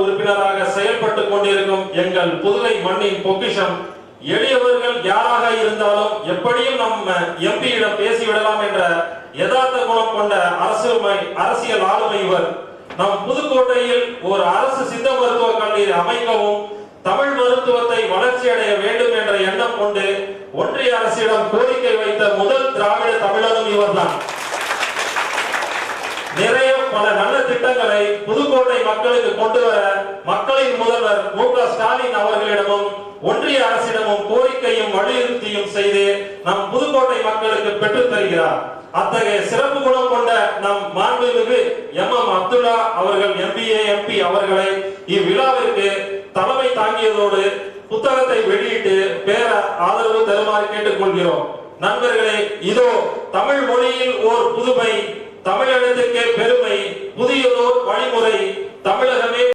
உறுப்பினராக செயல்பட்டுக் கொண்டிருக்கும் எங்கள் புதுவை மண்ணின் பொக்கிஷம், எளியவர்கள் யாராக இருந்தாலும் எப்படியும் நம்ம எம்பியிடம் பேசிவிடலாம் என்ற யதார்த்த குணம் கொண்ட அரசியல் ஆளுமை இவர். நம் புதுக்கோட்டையில் ஒரு அரசு சித்த மருத்துவ கல்லூரி அமைக்கவும் தமிழ் மருத்துவத்தை வளர்ச்சி அடைய வேண்டும் என்ற எண்ணம் கொண்டு ஒன்றிய அரசிடம் கோரிக்கை வைத்த முதல் திராவிட தமிழரும் இவர்தான். நிறைய பல நல்ல திட்டங்களை புதுக்கோட்டை மக்களுக்கு கொண்டு வர மக்களின் முதல்வர் மு.க. ஸ்டாலின் அவர்களிடமும் ஒன்றிய அரசிடமும் கோரிக்கையும் வலியுறுத்தியும் செய்து நம் புதுக்கோட்டை மக்களுக்கு பெற்றுத் தருகிறார். அத்தகைய சிறப்பு குணம் கொண்ட நம் மாண்புமிகு எம்.எம். அப்துல்லா அவர்கள் MBA MP அவர்களை இவ்விழாவிற்கு தலைமை தாங்கியதோடு புத்தகத்தை வெளியிட்டு பேர ஆதரவு தருமாறு கேட்டுக்கொள்கிறோம். நண்பர்களே, இதோ தமிழ் மொழியில் ஓர் புதுமை, தமிழகத்துக்கே பெருமை, புதியதோர் வழிமுறை, தமிழகமே